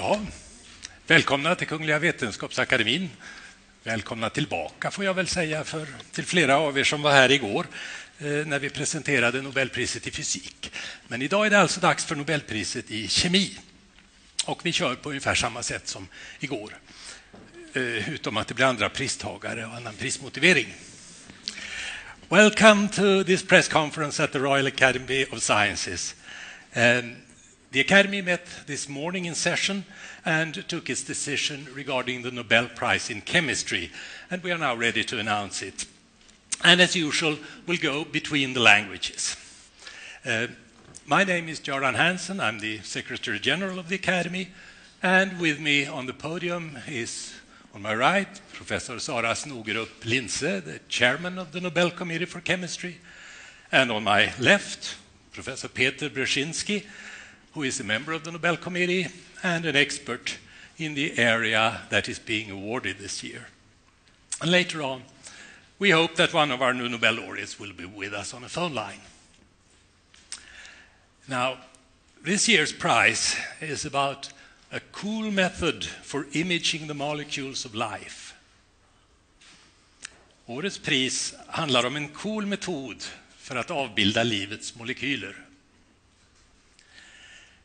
Ja, välkomna till Kungliga Vetenskapsakademin. Välkomna tillbaka får jag väl säga till flera av er som var här igår när vi presenterade Nobelpriset i fysik. Men idag är det alltså dags för Nobelpriset i kemi. Och vi kör på ungefär samma sätt som igår. Utom att det blir andra pristagare och annan prismotivering. Welcome to this press conference at the Royal Academy of Sciences. The Academy met this morning in session and took its decision regarding the Nobel Prize in Chemistry, and we are now ready to announce it. And as usual, we'll go between the languages. My name is Göran Hansen. I'm the Secretary General of the Academy, and with me on the podium is, on my right, Professor Sara Snogerup-Linse, the Chairman of the Nobel Committee for Chemistry, and on my left, Professor Peter Brzezinski, who is a member of the Nobel Committee and an expert in the area that is being awarded this year. And later on, we hope that one of our new Nobel laureates will be with us on a phone line. Now, this year's prize is about a cool method for imaging the molecules of life. Årets pris handlar om en cool metod för att avbilda livets molekyler.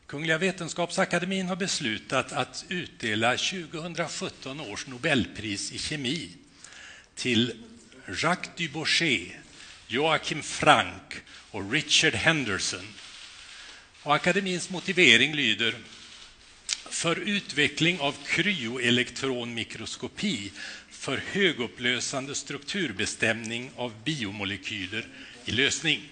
Kungliga Vetenskapsakademin har beslutat att utdela 2017 års Nobelpris i kemi till Jacques Dubochet, Joachim Frank och Richard Henderson. Och akademins motivering lyder: för utveckling av kryoelektronmikroskopi för högupplösande strukturbestämning av biomolekyler i lösning.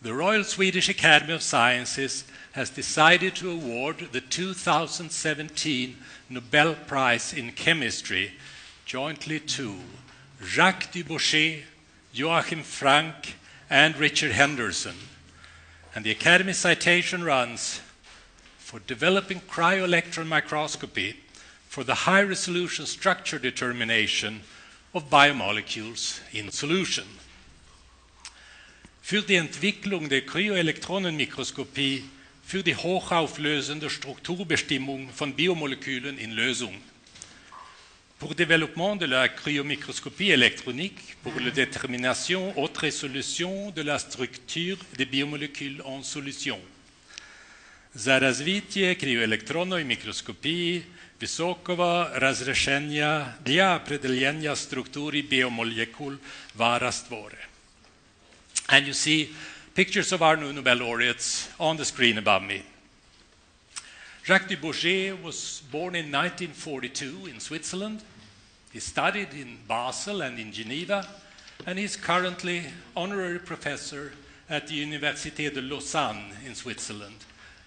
The Royal Swedish Academy of Sciences has decided to award the 2017 Nobel Prize in Chemistry jointly to Jacques Dubochet, Joachim Frank, and Richard Henderson. And the Academy citation runs: for developing cryo-electron microscopy for the high-resolution structure determination of biomolecules in solution. Für die Entwicklung der Kryoelektronenmikroskopie für die hochauflösende Strukturbestimmung von Biomolekülen in Lösung. Pour développement de la cryomicroscopie électronique pour la détermination haute résolution de la structure des biomolécules en solution. За развитие крyoэлектронной микроскопии высокого разрешения для определения структуры биомолекул в растворе. And you see pictures of our new Nobel laureates on the screen above me. Jacques Dubochet was born in 1942 in Switzerland. He studied in Basel and in Geneva, and he's currently honorary professor at the Université de Lausanne in Switzerland.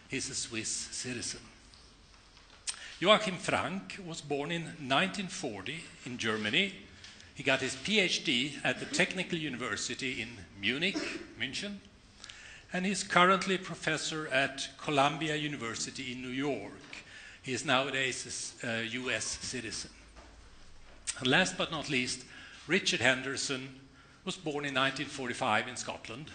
He's a Swiss citizen. Joachim Frank was born in 1940 in Germany. He got his PhD at the Technical University in Munich, München, and he's currently professor at Columbia University in New York. He is nowadays a US citizen. And last but not least, Richard Henderson was born in 1945 in Scotland.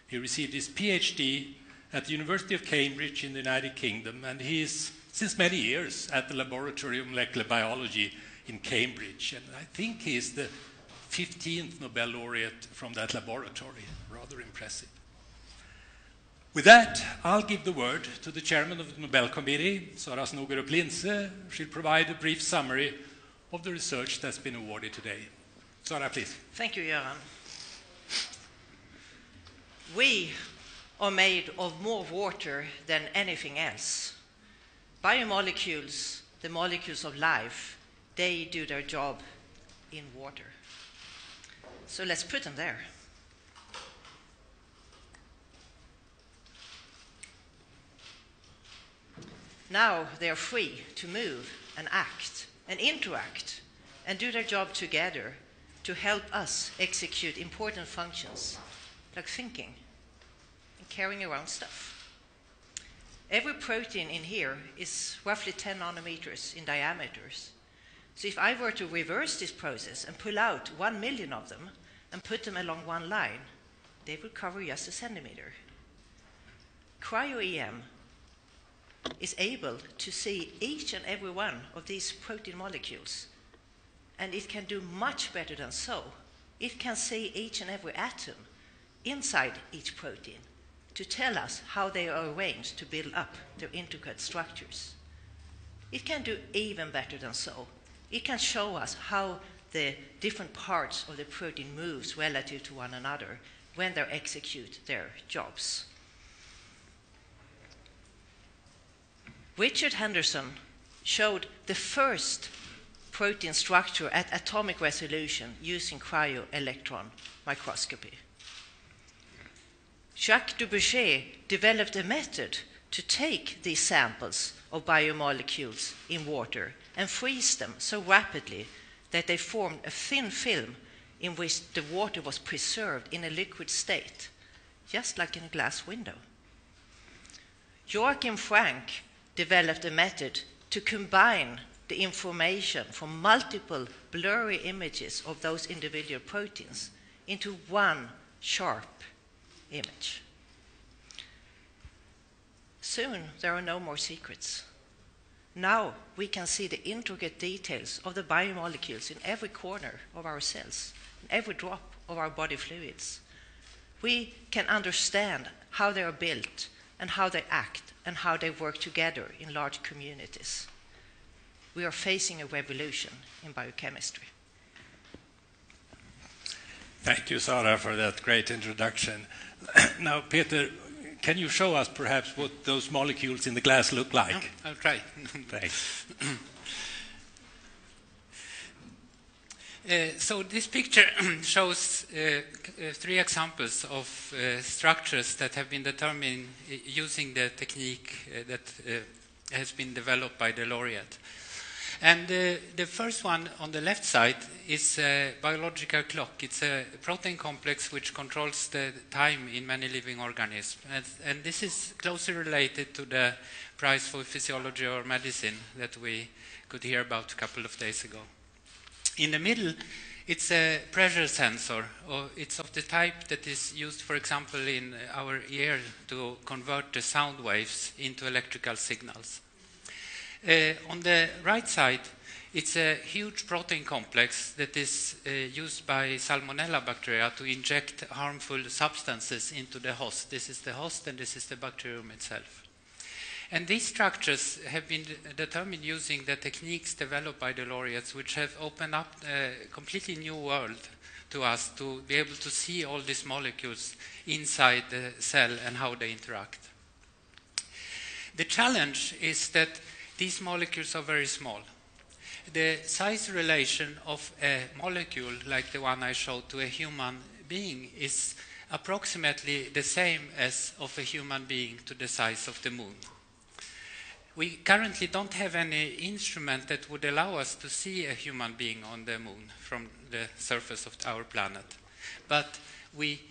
He received his PhD at the University of Cambridge in the United Kingdom, and he is since many years at the Laboratory of Molecular Biology in Cambridge, and I think he is the 15th Nobel laureate from that laboratory. Rather impressive. With that, I'll give the word to the chairman of the Nobel Committee, Sara Snogerup-Linse. She'll provide a brief summary of the research that's been awarded today. Sara, please. Thank you, Göran. We are made of more water than anything else. Biomolecules, the molecules of life, they do their job in water. So let's put them there. Now they are free to move and act and interact and do their job together to help us execute important functions like thinking and carrying around stuff. Every protein in here is roughly 10 nanometers in diameters. So if I were to reverse this process and pull out 1 million of them and put them along one line, they would cover just a centimeter. Cryo-EM is able to see each and every one of these protein molecules. And it can do much better than so. It can see each and every atom inside each protein to tell us how they are arranged to build up their intricate structures. It can do even better than so. It can show us how the different parts of the protein moves relative to one another when they execute their jobs. Richard Henderson showed the first protein structure at atomic resolution using cryo-electron microscopy. Jacques Dubreuil developed a method to take these samples of biomolecules in water and freeze them so rapidly that they formed a thin film in which the water was preserved in a liquid state, just like in a glass window. Joachim Frank developed a method to combine the information from multiple blurry images of those individual proteins into one sharp image. Soon there are no more secrets. Now we can see the intricate details of the biomolecules in every corner of our cells, in every drop of our body fluids. We can understand how they are built and how they act and how they work together in large communities. We are facing a revolution in biochemistry. Thank you, Sara, for that great introduction. Now, Peter, can you show us perhaps what those molecules in the glass look like? I'll try. Thanks. So this picture shows three examples of structures that have been determined using the technique that has been developed by the laureate. And the first one on the left side is a biological clock. It's a protein complex which controls the time in many living organisms. And this is closely related to the prize for physiology or medicine that we could hear about a couple of days ago. In the middle, it's a pressure sensor. It's of the type that is used, for example, in our ear to convert the sound waves into electrical signals. On the right side, it's a huge protein complex that is used by Salmonella bacteria to inject harmful substances into the host. This is the host and this is the bacterium itself. And these structures have been determined using the techniques developed by the laureates, which have opened up a completely new world to us to be able to see all these molecules inside the cell and how they interact. The challenge is that these molecules are very small. The size relation of a molecule like the one I showed to a human being is approximately the same as of a human being to the size of the moon. We currently don't have any instrument that would allow us to see a human being on the moon from the surface of our planet. But we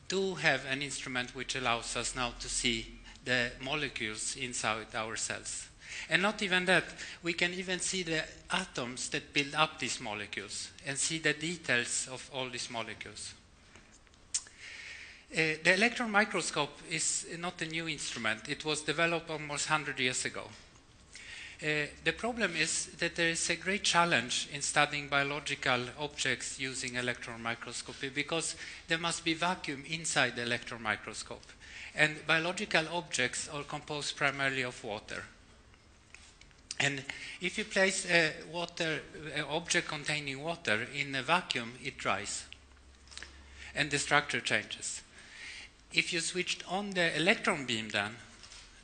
do have an instrument which allows us now to see the molecules inside our cells. And not even that, we can even see the atoms that build up these molecules and see the details of all these molecules. The electron microscope is not a new instrument. It was developed almost 100 years ago. The problem is that there is a great challenge in studying biological objects using electron microscopy because there must be vacuum inside the electron microscope. And biological objects are composed primarily of water. And if you place an object containing water in a vacuum, it dries. And the structure changes. If you switched on the electron beam then,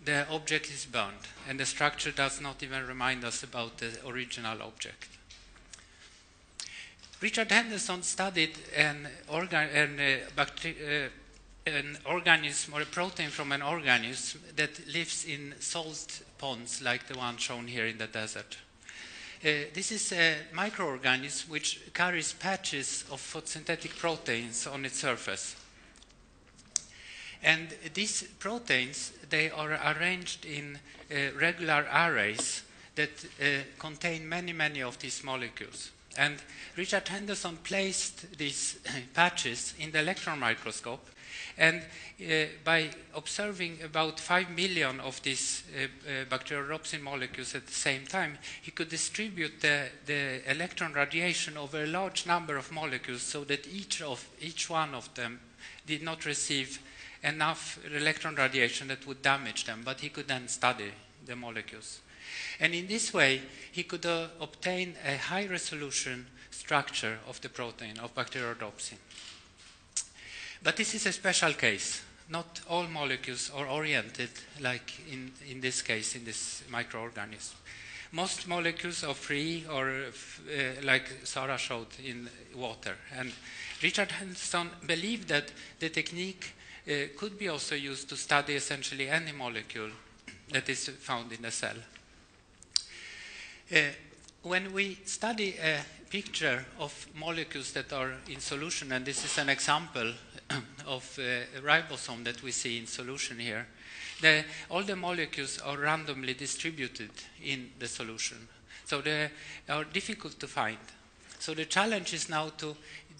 the object is burned, and the structure does not even remind us about the original object. Richard Henderson studied an organism or a protein from an organism that lives in salt ponds like the one shown here in the desert. This is a microorganism which carries patches of photosynthetic proteins on its surface. And these proteins, they are arranged in regular arrays that contain many, many of these molecules. And Richard Henderson placed these patches in the electron microscope, and by observing about 5 million of these bacteriorhodopsin molecules at the same time, he could distribute the electron radiation over a large number of molecules so that each one of them did not receive enough electron radiation that would damage them, but he could then study the molecules. And in this way, he could obtain a high-resolution structure of the protein of bacteriorhodopsin. But this is a special case. Not all molecules are oriented like in this case, in this microorganism. Most molecules are free or like Sarah showed in water. And Richard Henderson believed that the technique could be also used to study essentially any molecule that is found in the cell. When we study a picture of molecules that are in solution, and this is an example of a ribosome that we see in solution here, all the molecules are randomly distributed in the solution. So they are difficult to find. So the challenge is now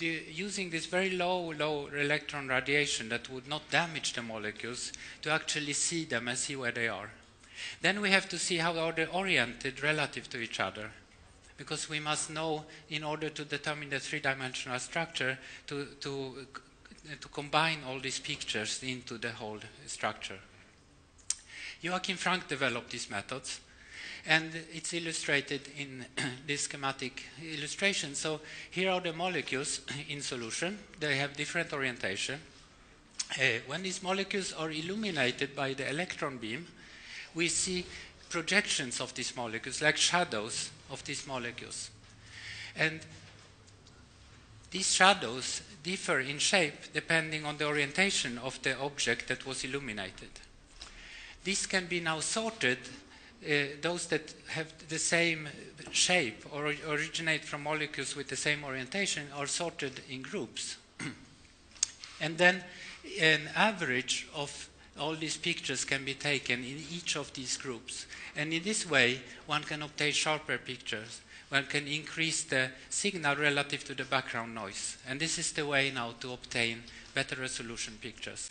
using this very low electron radiation that would not damage the molecules to actually see them and see where they are. Then we have to see how are they oriented relative to each other, because we must know, in order to determine the three-dimensional structure, to combine all these pictures into the whole structure. Joachim Frank developed these methods, and it's illustrated in this schematic illustration. So here are the molecules in solution. They have different orientation. When these molecules are illuminated by the electron beam, we see projections of these molecules, like shadows of these molecules. And these shadows differ in shape depending on the orientation of the object that was illuminated. These can be now sorted. Those that have the same shape or originate from molecules with the same orientation are sorted in groups. And then an average of all these pictures can be taken in each of these groups. And in this way, one can obtain sharper pictures. One can increase the signal relative to the background noise. And this is the way now to obtain better resolution pictures.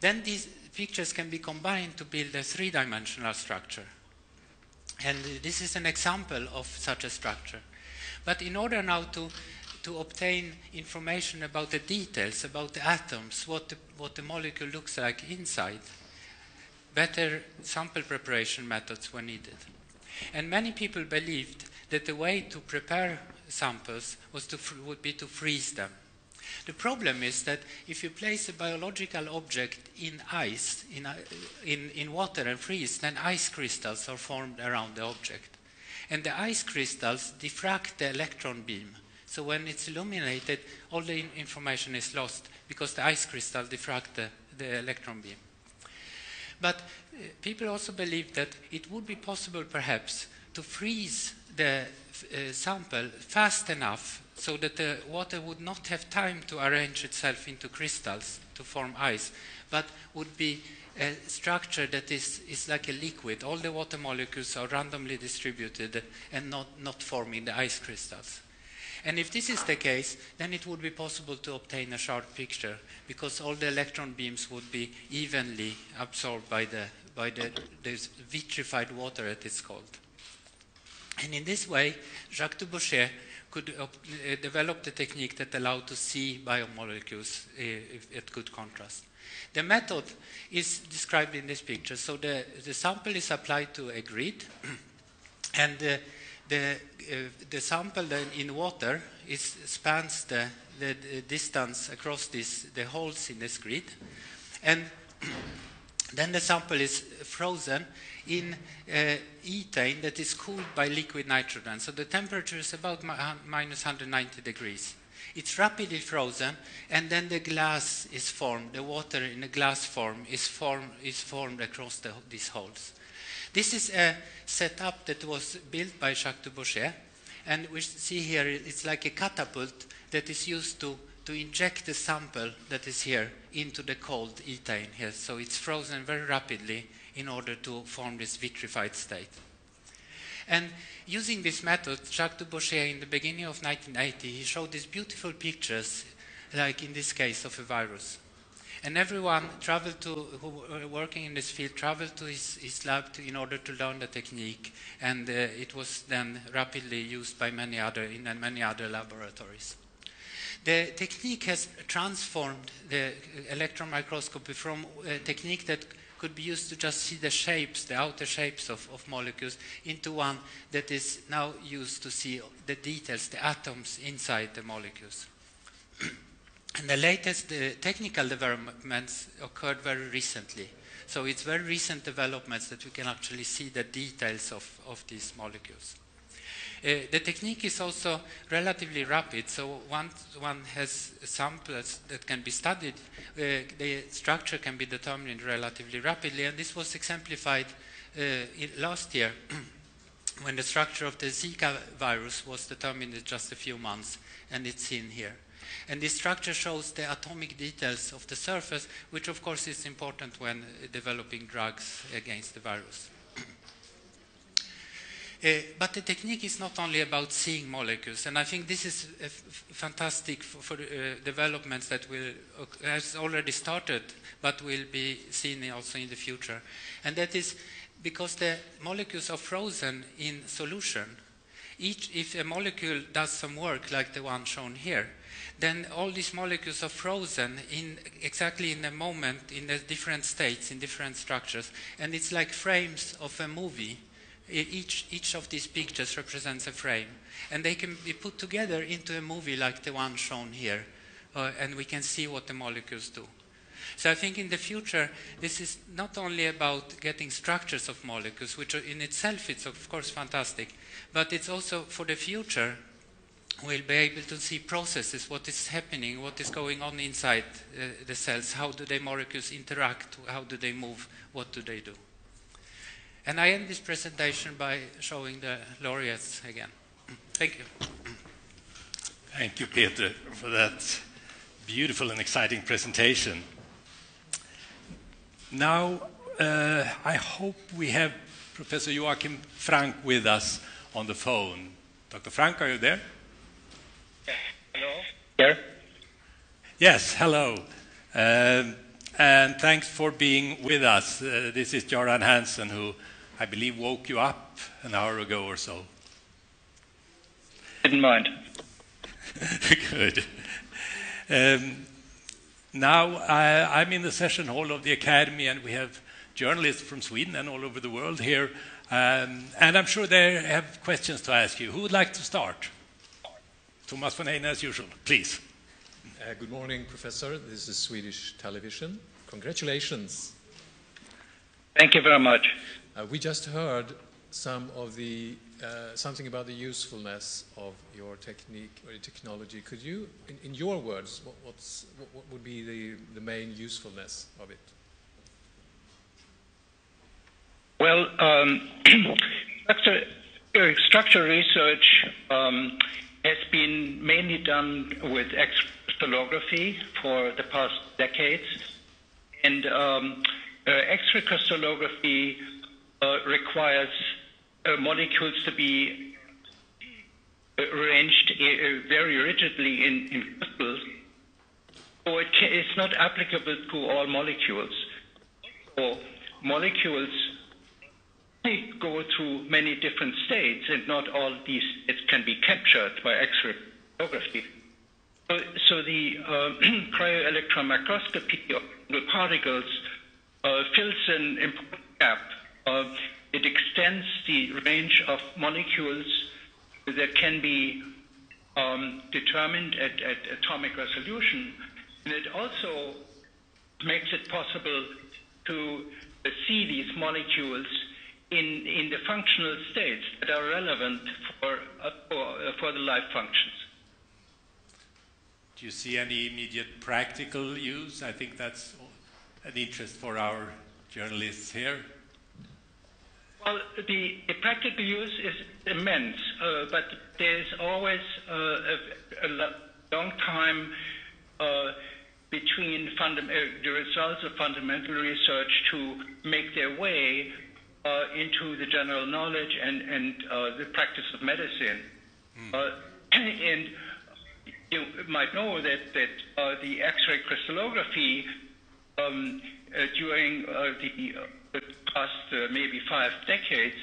Then these pictures can be combined to build a three-dimensional structure. And this is an example of such a structure. But in order now to obtain information about the details, about the atoms, what the molecule looks like inside, better sample preparation methods were needed. And many people believed that the way to prepare samples would be to freeze them. The problem is that if you place a biological object in ice, in water and freeze, then ice crystals are formed around the object. And the ice crystals diffract the electron beam. So when it's illuminated, all the information is lost because the ice crystal diffract the electron beam. But people also believe that it would be possible perhaps to freeze the sample fast enough so that the water would not have time to arrange itself into crystals to form ice, but would be a structure that is like a liquid. All the water molecules are randomly distributed and not forming the ice crystals. And if this is the case, then it would be possible to obtain a sharp picture, because all the electron beams would be evenly absorbed by this vitrified water, as it's called. And in this way, Jacques Dubochet could develop the technique that allowed to see biomolecules at good contrast. The method is described in this picture. So the sample is applied to a grid, and the sample then in water spans the distance across the holes in this grid, and then the sample is frozen in ethane that is cooled by liquid nitrogen. So the temperature is about minus 190 degrees. It's rapidly frozen, and then the glass is formed. The water in the glass form is formed across these holes. This is a setup that was built by Jacques Dubochet, and we see here it's like a catapult that is used to inject the sample that is here into the cold ethane here. So it's frozen very rapidly in order to form this vitrified state. And using this method, Jacques Dubochet, in the beginning of 1980, he showed these beautiful pictures, like in this case of a virus. And everyone who were working in this field traveled to his lab in order to learn the technique, and it was then rapidly used by many other laboratories. The technique has transformed the electron microscopy from a technique that could be used to just see the shapes, the outer shapes of molecules, into one that is now used to see the details, the atoms inside the molecules. And the latest technical developments occurred very recently. So it's very recent developments that we can actually see the details of these molecules. The technique is also relatively rapid, so once one has samples that can be studied, the structure can be determined relatively rapidly, and this was exemplified last year when the structure of the Zika virus was determined in just a few months, and it's seen here. And this structure shows the atomic details of the surface, which of course is important when developing drugs against the virus. But the technique is not only about seeing molecules, and I think this is fantastic for developments that has already started, but will be seen also in the future. And that is because the molecules are frozen in solution. If a molecule does some work, like the one shown here, then all these molecules are frozen exactly in a moment, in the different states, in different structures, and it's like frames of a movie. Each of these pictures represents a frame, and they can be put together into a movie like the one shown here, and we can see what the molecules do. So I think in the future, this is not only about getting structures of molecules, which are in itself it's of course fantastic, but it's also for the future, we'll be able to see processes, what is happening, what is going on inside the cells, how do the molecules interact, how do they move, what do they do. And I end this presentation by showing the laureates again. Thank you. Thank you, Peter, for that beautiful and exciting presentation. Now, I hope we have Professor Joachim Frank with us on the phone. Dr. Frank, are you there? Hello? Here? Yes, hello. And thanks for being with us. This is Göran Hansen, who I believe woke you up an hour ago or so. Didn't mind. Good. Now I'm in the session hall of the Academy, and we have journalists from Sweden and all over the world here. And I'm sure they have questions to ask you. Who would like to start? Thomas von Eine, as usual, please. Good morning, Professor. This is Swedish television. Congratulations. Thank you very much. We just heard something about the usefulness of your technique or your technology. Could you, in your words, what would be the main usefulness of it? Well, structure research has been mainly done with X-ray crystallography for the past decades, and X-ray crystallography requires molecules to be arranged very rigidly in crystals, so it's not applicable to all molecules. So molecules go through many different states, and not all these states can be captured by X-ray crystallography. So the cryo-electron microscopy of particles fills an important gap. It extends the range of molecules that can be determined at atomic resolution, and it also makes it possible to see these molecules in the functional states that are relevant for the life functions. Do you see any immediate practical use? I think that's an interest for our journalists here. Well, the practical use is immense, but there's always a long time between the results of fundamental research to make their way into the general knowledge and the practice of medicine. And you might know that the X-ray crystallography during the past maybe 5 decades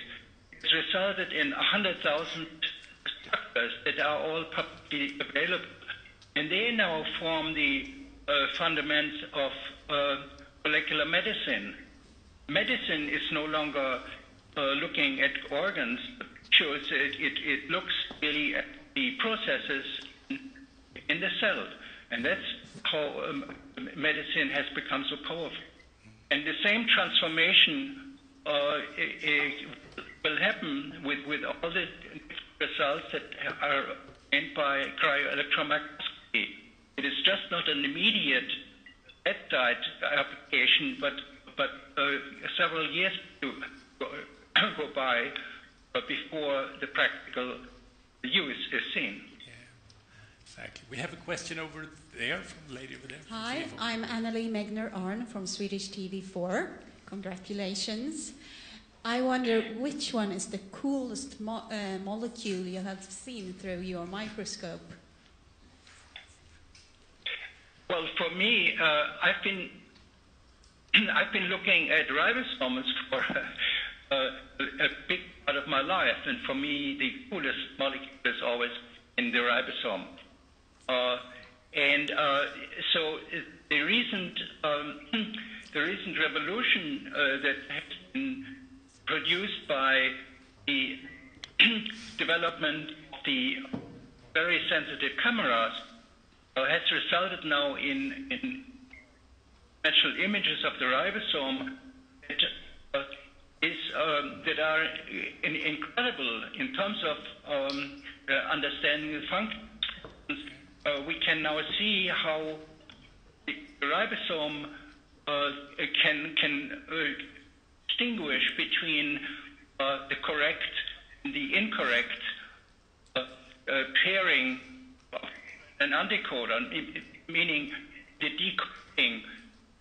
has resulted in 100,000 structures that are all publicly available. And they now form the fundaments of molecular medicine. Medicine is no longer looking at organs. It looks really at the processes in the cell. And that's how medicine has become so powerful. And the same transformation will happen with all the results that are gained by cryo-electron microscopy. It is just not an immediate bedside application, but several years to go by before the practical use is seen. Yeah, exactly. We have a question over there from the lady over there. Hi, I'm Annalie Megner-Arn from Swedish TV4. Congratulations. I wonder which one is the coolest molecule you have seen through your microscope? Well, for me, I've been looking at ribosomes for a big part of my life, and for me, the coolest molecule is always in the ribosome. So the recent revolution that has been produced by the development of the very sensitive cameras has resulted now in dimensional images of the ribosome that are incredible in terms of understanding the functions. We can now see how the ribosome can distinguish between the correct and the incorrect pairing of an anticoder, meaning the decoding,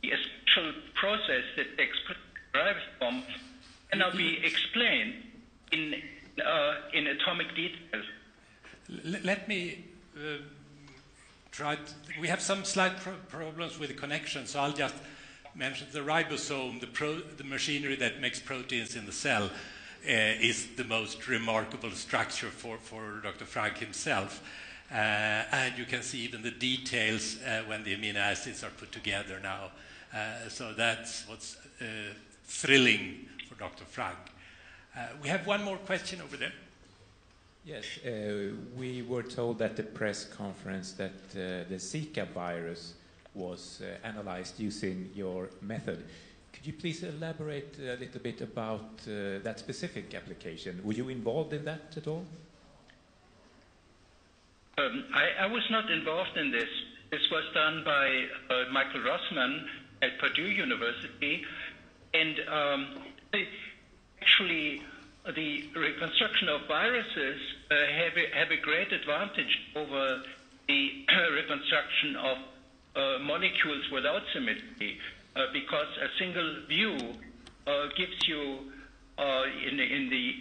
the essential process that takes place in the ribosome cannot be explained in atomic detail. Let me try. We have some slight problems with the connection, so I'll just mention the ribosome, the machinery that makes proteins in the cell, is the most remarkable structure for Dr. Frank himself. And you can see even the details when the amino acids are put together now. So that's what's thrilling for Dr. Frank. We have one more question over there. Yes, we were told at the press conference that the Zika virus was analyzed using your method. Could you please elaborate a little bit about that specific application? Were you involved in that at all? I was not involved in this. This was done by Michael Rossman at Purdue University, and actually the reconstruction of viruses have a great advantage over the reconstruction of molecules without symmetry, because a single view gives you, in the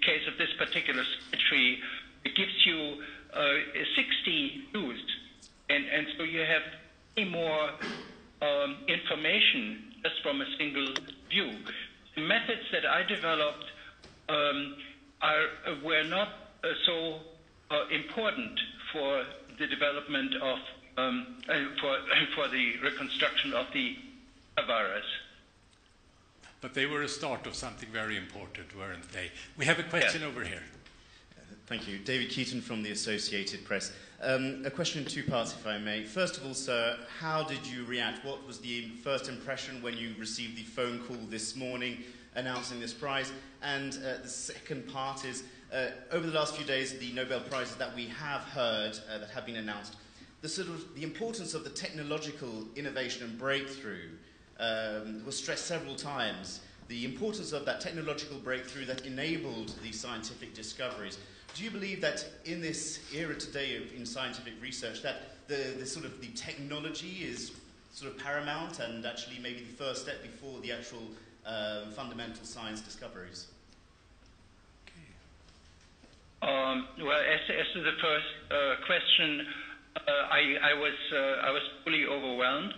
case of this particular symmetry, it gives you 60 views, and so you have any more information just from a single view. The methods that I developed were not so important for the development of for the reconstruction of the virus. But they were a start of something very important, weren't they? We have a question over here. Thank you. David Keaton from the Associated Press. A question in 2 parts, if I may. First of all, sir, how did you react? What was the first impression when you received the phone call this morning announcing this prize? And the second part is, over the last few days, the Nobel Prizes that we have heard that have been announced, the importance of the technological innovation and breakthrough was stressed several times. The importance of that technological breakthrough that enabled these scientific discoveries. Do you believe that in this era today in scientific research that the technology is sort of paramount and actually maybe the first step before the actual fundamental science discoveries? Well, as to the first question, I was fully overwhelmed.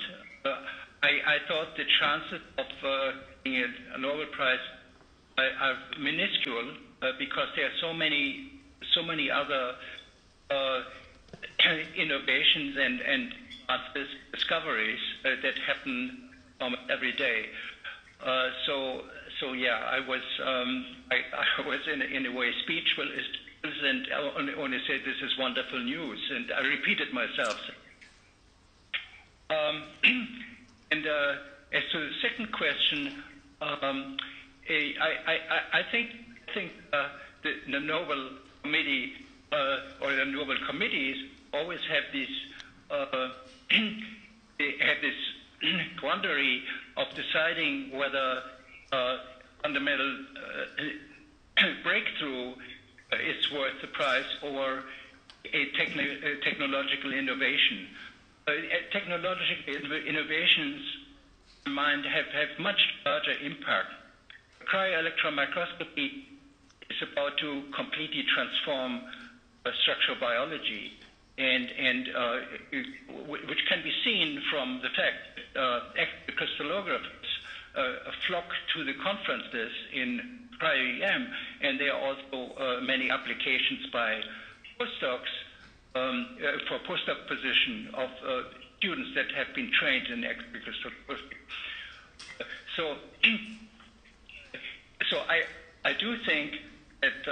I thought the chances of getting a Nobel Prize are minuscule because there are so many other innovations and discoveries that happen every day. So yeah, I was in a way speechless, and I only said this is wonderful news, and I repeated myself. And as to the second question, I think the Nobel Committee or the Nobel committees always have they have this quandary of deciding whether fundamental breakthrough is worth the prize or a technological innovation. Technological innovations, in mind, have much larger impact. Cryo-electron microscopy is about to completely transform structural biology, and which can be seen from the fact that crystallographers flock to the conferences in cryo-EM, and there are also many applications by postdocs for postdoc position of students that have been trained in X-ray crystallography. So I do think that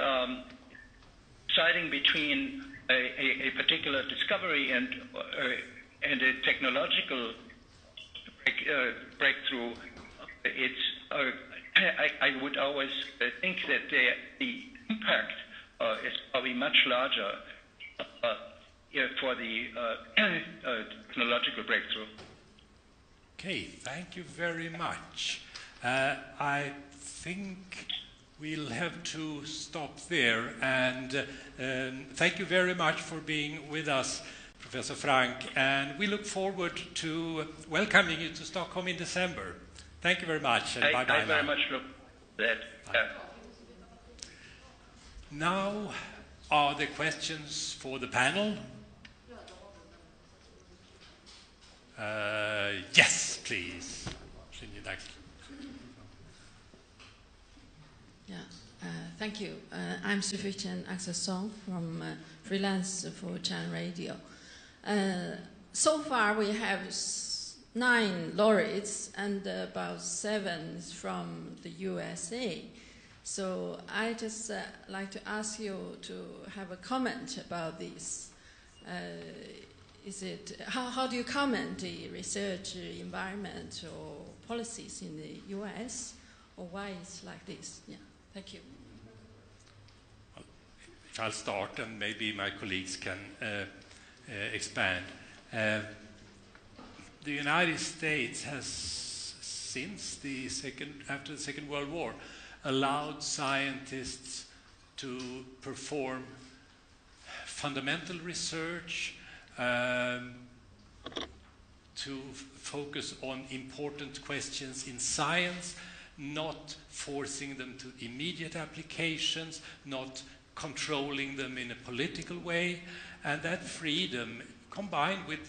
deciding between a particular discovery and a technological breakthrough, I would always think that the impact is probably much larger for the technological breakthrough. Okay, thank you very much. I think we'll have to stop there, and thank you very much for being with us, Professor Frank, and we look forward to welcoming you to Stockholm in December. Thank you very much, and bye-bye. I very much look forward to that. Now, are there questions for the panel? Yes, please. Yeah, thank you. I'm Sufjan Aksasong from freelance for Channel Radio. So far, we have 9 laureates and about 7 from the USA. So I just like to ask you to have a comment about this. How do you comment the research environment or policies in the US, or why it's like this? Yeah, thank you. If I'll start, and maybe my colleagues can expand. The United States has, since after the Second World War, allowed scientists to perform fundamental research, to focus on important questions in science, not forcing them to immediate applications, not controlling them in a political way, and that freedom, combined with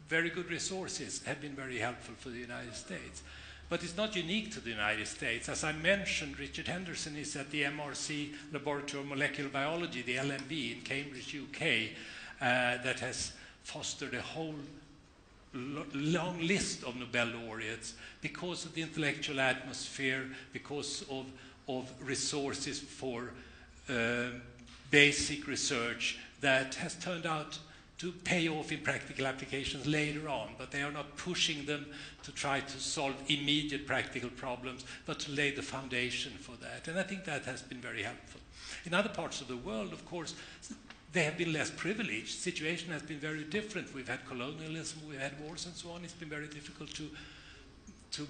very good resources, have been very helpful for the United States. But it's not unique to the United States. As I mentioned, Richard Henderson is at the MRC Laboratory of Molecular Biology, the LMB, in Cambridge, UK, that has fostered a whole long list of Nobel laureates because of the intellectual atmosphere, because of resources for basic research that has turned out to pay off in practical applications later on, but they are not pushing them to try to solve immediate practical problems, but to lay the foundation for that. And I think that has been very helpful. In other parts of the world, of course, they have been less privileged. The situation has been very different. We've had colonialism, we've had wars and so on. It's been very difficult to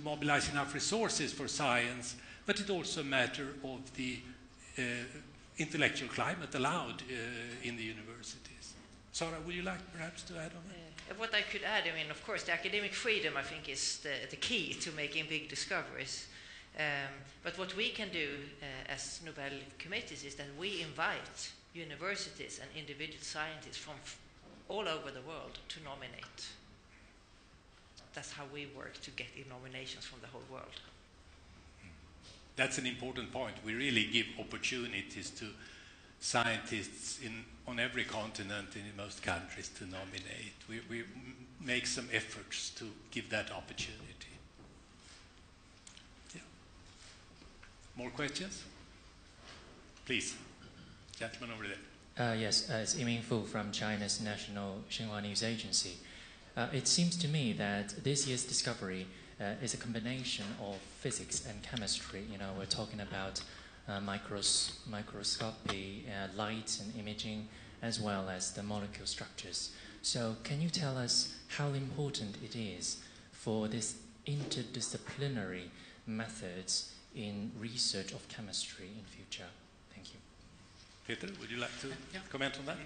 mobilize enough resources for science, but it's also a matter of the intellectual climate allowed in the universities. Sara, would you like perhaps to add on that? What I could add, I mean, of course, the academic freedom, I think, is the key to making big discoveries. But what we can do as Nobel committees is that we invite universities and individual scientists from all over the world to nominate. That's how we work to get nominations from the whole world. That's an important point. We really give opportunities to scientists on every continent and in most countries to nominate. We make some efforts to give that opportunity. Yeah. More questions? Please. Gentleman over there. Yes, it's Yiming Fu from China's National Xinhua News Agency. It seems to me that this year's discovery is a combination of physics and chemistry. You know, we're talking about microscopy, light and imaging, as well as the molecule structures. So can you tell us how important it is for this interdisciplinary methods in research of chemistry in future? Thank you. Peter, would you like to comment on that?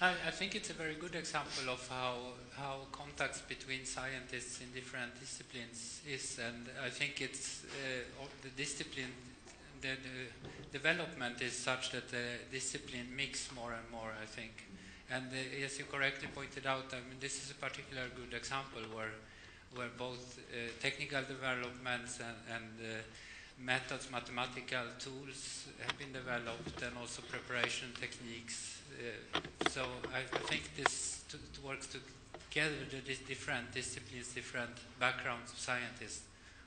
I think it's a very good example of how contacts between scientists in different disciplines is, and I think it's the discipline, the development is such that the discipline mix more and more, I think. And as you correctly pointed out, I mean, this is a particular good example where both technical developments and methods, mathematical tools have been developed, and also preparation techniques. So I think this works together, the different disciplines, different backgrounds of scientists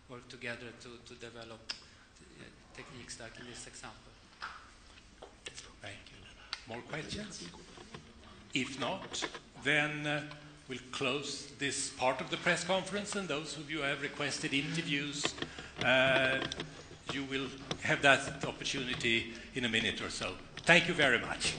work together to develop techniques like in this example. Thank you. More questions? If not, then we'll close this part of the press conference, and those of you who have requested interviews, you will have that opportunity in a minute or so. Thank you very much.